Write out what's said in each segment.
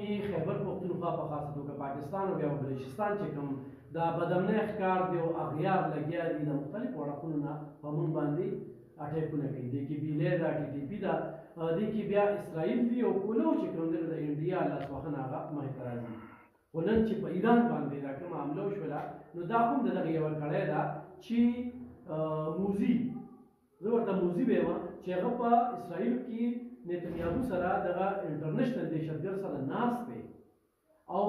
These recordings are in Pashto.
کې خیبر پښتونخوا په خاصه توګه پاکستان او بیا بلوچستان چې کوم دا بدامنۍ ښکار دی او اغیار لګیا دي د مختلفو اړخونو نه په موږ باندې اټیکونه کوي. دې کې بیلې ده، ټي ټي پي ده، دې کې بیا اسرائیل دي او کولو چې کوم دی د انډیا لاسوهنه هغه مخې ته راځي. خو نن چې په ایران باندې دا کومه حمله وشوله نو دا هم د دغه یوه کړۍ ده چې موزي، زه ورته موزي به یم، چې هغه په اسرائیل کې نتنیاهو سره دغه انټرنیشنل دهشتګرد سره ناست دی او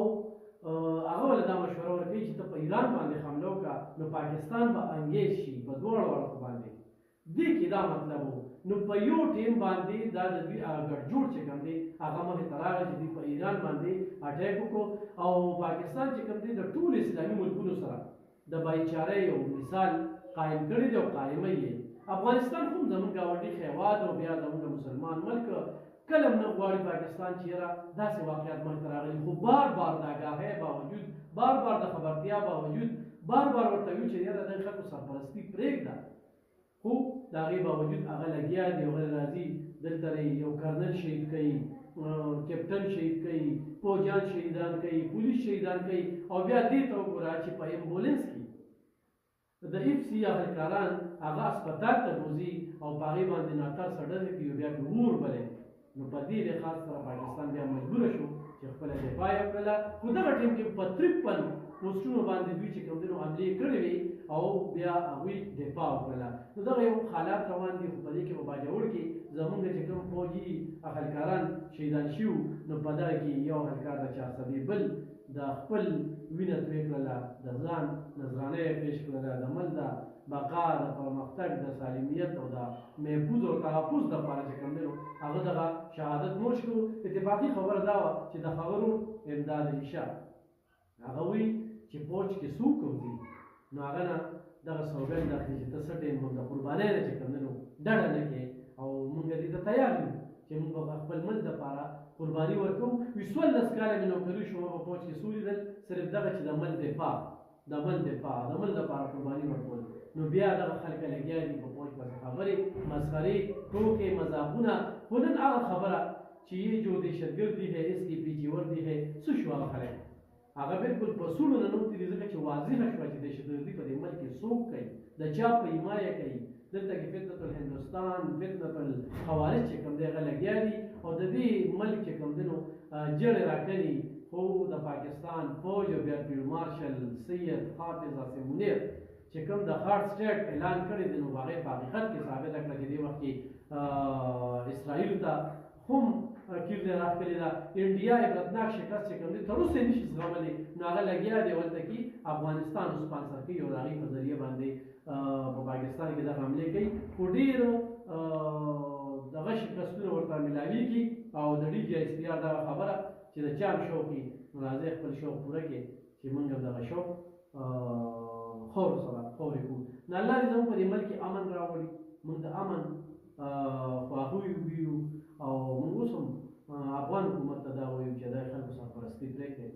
هغه ولې دا مشوره ورکوي چې ته په ایران باندې حمله وکړه نو پاکستان به انګیز شي په دواړو اړخو باندې. دې کې دا مطلب و نو په یو ټیم باندې دا د دوی ګډجوړ چې کوم دی هغه مخې ته راغی چې دوی په ایران باندې اټیک وکړو او پاکستان چې کوم دی د ټولو اسلامي ملکونو سره د بایچارۍ یو مثال قایم کړی دی او قایمه یې. افغانستان هم زموږ ګاونډي هېواد او بیا زموږ مسلمان ملک کله نه غواړي پاکستان چې یاره داسې واقعات مخې ته راغلي، خو بار بار د آګاهۍ باوجود، بار بار د خبرتیا باوجود، بار بار ورته وي چې یاره د خلکو سرپرستي پرېږده، خو د هغې باوجود هغه لګیا دي او هغه راځي دلته یو کرنل شهید کوي، کیپټن شهید کوي، پوځیان شهیدان کوي، پولیس شهیدان کوي او بیا دې ته وګوره چې په ایمبولنس کې د اف سی اهلکاران هغه اسپتال ته بوځي او په هغې باندې ناترسه ډزې کوي او بیا پرې اور بلې. نو په دې لحاظ سره پاکستان بیا مجبوره شو چې خپله دفاع یې وکړله. خو دغه ټیم کې په 53 پوسټونو باندې دوی چې کوم دي نو حملې کړې وې او بیا هغوی دفاع وکړله. نو دغه یو حالات روان دي. خو په دې کې په باجوړ کې زموږ چې کوم فوجي اهلکاران شهیدان شوي نو په دغه کې یو اهلکار د چا عصبي بل د خپل وینه توی کړله، د ځان نذرانه یې پیش کړله، د ملک د بقا، د پرمختګ، د سالمیت او د محفوظ او تحفظ دپاره چې کوم دی نو هغه دغه شهادت نوش کړو. اتفاقي خبره دا وه چې د خبرو امداد عیشه هغه وایي چې فوج کې څوک وځي نو هغه نه دغه سوګند اخلي چې ته څه ټیم موږ د قربانۍ نه چې کوم دی نو ډډه نه کوې او موږ دې ته تیار یو چې موږ به خپل ملک دپاره قرباني ورکوو. 14 کاله مې نوکري شو په فوج کې څو لیدل صرف دغه چې د ملک دفاع د ملک دپاره قرباني ورکول. نو بیا دغه خلک لګیا دي په فوج باندې خبرې، مسخرې، ټوکې، مذاقونه. خو نن هغه خبره چې یہ جو دهشتګردي ہے اس کی پیچھے وردی ہے څه شو هغه خلک هغه بالکل په سوړو ننوتلي ځکه چې واضحه شوه چې دهشتګردي په دې ملک کې څوک کوي، د چا په حمایه کوي. دلته کې فتنة الهندوستان، فتنة الخوارج چې کوم دی هغه لګیا دي او د دې ملک چې کوم دی نو جړې راکړي. خو د پاکستان فوج او بیا فیلډ مارشل سید حافظ عاصم منیر چې کوم د هارډ سټیټ اعلان کړی دی نو هغې په حقیقت کې ثابته کړه چې دې وخت کې اسرائیلو ته هم کیردې راښکلې ده. انډیا عبرتناک شکست چې کوم دی تر اوسه یې نشي زغملی نو هغه لګیا دی هلته کې افغانستان سپانسر کوي او د هغې په ذریعه باندې په پاکستان کې دغه حملې کوي. خو ډېرو دغه شکستونه ورته میلاویږي او د ډي جي ایس پي آر دغه خبره چې د چا هم شوق وي نو راځئ خپل شوق پوره کړي چې موږ هم دغه شوق خورو سره خورې کړو. نو الله دې زموږ په دې ملک کې امن راوړي، موږ د امن خواهوي ویو او موږ اوس هم افغان حکومت ته دا وایو چې دا خلکو سرپرستي پرېږدئ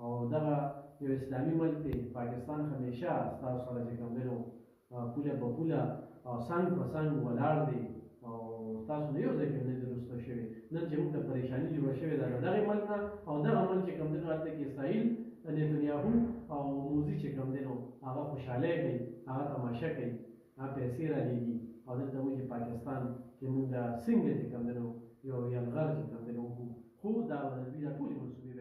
او دغه یو اسلامي ملک دی. پاکستان همیشه ستاسو سره چې کوم دی نو پوله په پوله او څنګ په څنګ ولاړ دی او تاسو نه یو ځای کې نه دي رسته شوي. نن چې موږ ته پریشاني جوړه شوې ده د دغې ملک نه او دغه ملک چې کوم دی نو هلته کې اسرائیل نتنیاهو او موزي چې کوم دی نو هغه خوشحالۍ کوي، هغه تماشه کوي، هغه پیسې رالیږي او دلته وایي چې پاکستان کې موږ څنګه چې کوم دی نو یو یلغار چې کوم دی نو خو دا دوی دا ټولې منصوبې